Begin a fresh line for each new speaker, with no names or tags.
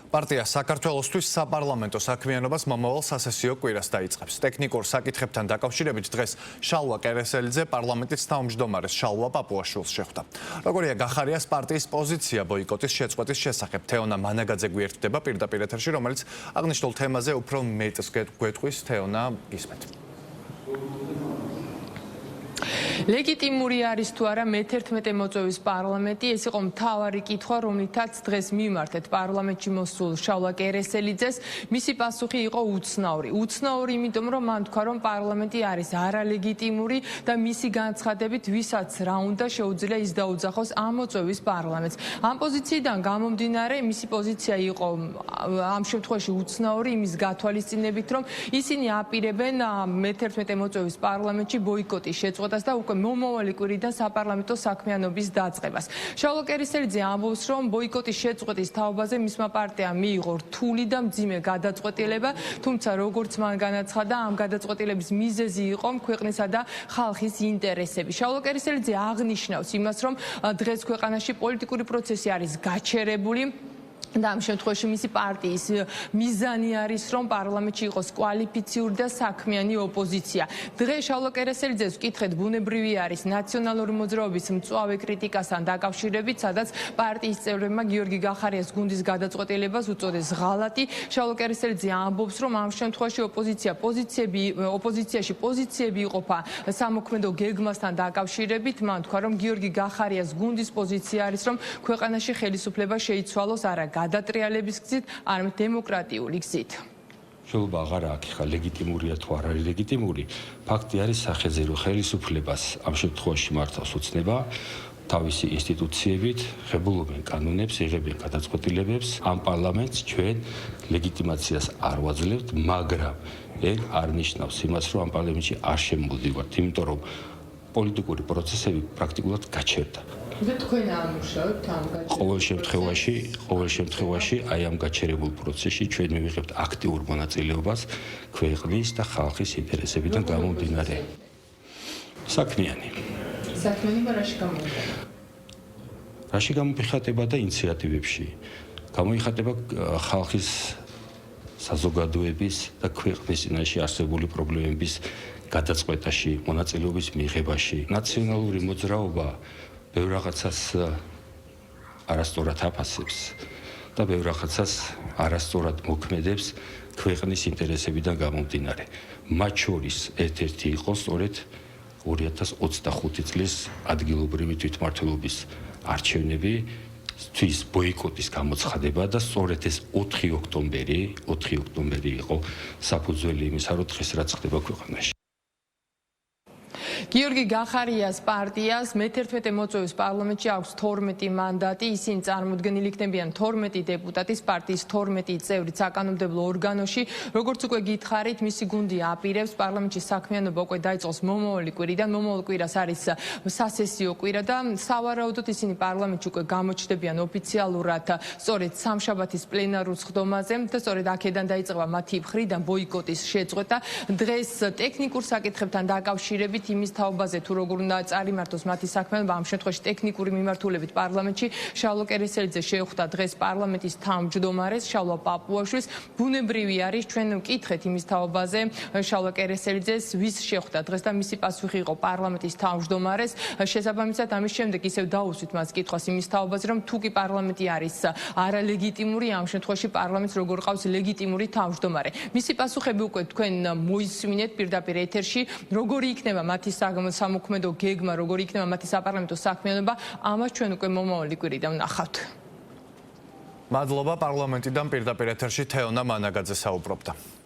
პარტია საქართველოსთვის საპარლამენტო საქმიანობას მომავალ სასესიო კვირას დაიწყებს. ტექნიკურ საკითხებთან დაკავშირებით დღეს შალვა კერესელიძე პარლამენტის თავმჯდომარეს შალვა პაპუაშვილს შეხვდა. როგორია გახარიას პარტიის პოზიცია ბოიკოტის შეწყვეტის შესახებ? თეონა მანაგაძე გვერდდება პირდაპირ ეთერში, რომელიც აღნიშნულ თემაზე უფრო მეტს გვეტყვის. თეონა, გისმენთ.
ლეგიტიმური არის თუ არა მე-11 მოწვევის პარლამენტი, ეს იყო მთავარი კითხვა, რომლითაც დღეს მიმართეთ პარლამენტში მოსულ შალვა კერესელიძეს. მისი პასუხი იყო უცნაური. უცნაური, იმიტომ რომ მან თქვა, რომ პარლამენტი არის არალეგიტიმური და მისი განცხადებით, ვისაც რა უნდა შეუძლია ის დაუძახოს ამ მოწვევის პარლამენტს. ამ პოზიციიდან გამომდინარე, მისი პოზიცია იყო ამ შემთხვევაში უცნაური, იმის გათვალისწინებით, რომ ისინი აპირებენ მე-11 მოწვევის პარლამენტში ბოიკოტის შეწყვეტას და უკვე მომავალი კვირიდან საპარლამენტო საქმიანობის დაწყებას. შალვა კერესელიძე ამბობს, რომ ბოიკოტის შეწყვეტის თაობაზე მისმა პარტიამ მიიღო რთული და მძიმე გადაწყვეტილება, თუმცა როგორც მან განაცხადა, ამ გადაწყვეტილების მიზეზი იყო ქვეყნისა და ხალხის ინტერესები. შალვა კერესელიძე აღნიშნავს იმას, რომ დღეს ქვეყანაში პოლიტიკური პროცესი არის გაჩერებული. და ამ შემთხვევაში მისი პარტიის მიზანი არის, რომ პარლამენტში იყოს კვალიფიციური და საქმიანი ოპოზიცია. დღეს შალვა კერესელიძეს ვკითხეთ, ბუნებრივი არის ნაციონალური მოძრაობის მწვავე კრიტიკასთან დაკავშირებით, სადაც პარტიის წევრებმა გიორგი გახარიას გუნდის გადაწყვეტილებას უწოდეს ღალატი. შალვა კერესელიძე ამბობს, რომ ამ შემთხვევაში ოპოზიციაში პოზიციები იყოფა სამოქმედო გეგმასთან დაკავშირებით. მან თქვა, რომ გიორგი გახარიას გუნდის პოზიცია არის, რომ ქვეყანაში ხელისუფლება შეიცვალოს არა გადატრიალების გზით, არამედ დემოკრატიული გზით.
შეიძლება აღარ აქვს ხა ლეგიტიმურია თუ არ არის ლეგიტიმური. ფაქტი არის სახეზე, რომ ხელისუფლებას ამ შემთხვევაში მართავს ოცნება, თავისი ინსტიტუციებით ღებულობენ კანონებს, იღებენ გადაწყვეტილებებს. ამ პარლამენტს ჩვენ ლეგიტიმაციას არ ვაძლევთ, მაგრამ ეგ არ ნიშნავს იმას, რომ ამ პარლამენტში არ შემოვდივართ, იმიტომ რომ პოლიტიკური პროცესები პრაქტიკულად გაჩერდა.
და თქვენ ამუშავებთ ამ გაჩერებულ
ყოველ შემთხვევაში აი ამ გაჩერებულ პროცესში ჩვენ მივიღებთ აქტიურ მონაწილეობას ქვეყნის და ხალხის ინტერესებიდან გამომდინარე. საქმიანი
რაში გამომიხატება?
რაში გამომიხატება და ინიციატივებში. გამოიხატება ხალხის საზოგადოების და ქვეყნის წინაშე არსებული პრობლემების გადაწყვეტაში, მონაწილეობის მიღებაში. ნაციონალური მოძრაობა ბევრ რაღაცას არასწორად აფასებს და ბევრ რაღაცას არასწორად მოქმედებს ქვეყნის ინტერესებიდან გამომდინარე. მათ შორის ერთ-ერთი იყო სწორედ 2025 წლის ადგილობრივი თვითმმართველობის არჩევნები, თვის ბოიკოტის გამოცხადება და სწორედ ეს 4 ოქტომბერი იყო საფუძველი იმისა, რომ დღეს რაც ხდება ქვეყანაში.
გიორგი გახარიას პარტიას მე-11 მოწვევის პარლამენტში აქვს 12 მანდატი, ისინი წარმოდგენილი იქნებიან 12 დეპუტატის, პარტიის 12 წევრით საკანონმდებლო ორგანოში. როგორც უკვე გითხარით, მისი გუნდი აპირებს პარლამენტში საქმიანობა უკვე დაიწყოს მომავალი კვირიდან. მომავალ კვირას არის სასესიო კვირა და სავარაუდოდ ისინი პარლამენტში უკვე გამოჩნდებიან ოფიციალურად სწორედ სამშაბათის პლენარულ სხდომაზე და სწორედ აქედან დაიწყება მათი მხრიდან ბოიკოტის შეწყვეტა. დღეს ტექნიკურ საკითხებთან დაკავშირებით იმის თაობაზე თუ როგორ უნდა წარიმართოს მათი საქმიანობა, ამ შემთხვევაში ტექნიკური მიმართულებით პარლამენტში შალვა კერესელიძე შეხვდა დღეს პარლამენტის თავმჯდომარეს შალვა პაპუაშვილს. ბუნებრივი არის, ჩვენ ვკითხეთ იმის თაობაზე შალვა კერესელიძეს, ვის შეხვდა დღეს და მისი პასუხი იყო პარლამენტის თავმჯდომარეს. შესაბამისად, ამის შემდეგ ისევ დაუსვით მას კითხვას იმის თაობაზე, რომ თუ კი პარლამენტი არის არალეგიტიმური, ამ შემთხვევაში პარლამენტს როგორ ყავს ლეგიტიმური თავმჯდომარე. მისი პასუხები უკვე თქვენ მოისმინეთ პირდაპირ ეთერში, როგორი იქნება მათი სამოქმედო გეგმა, როგორი იქნება მათი საპარლამენტო საქმიანობა, ამას ჩვენ უკვე მომავალი კვირიდან ვნახავთ.
მადლობა, პარლამენტიდან პირდაპირ ეთერში თეონა მანაგაძე საუბრობდა.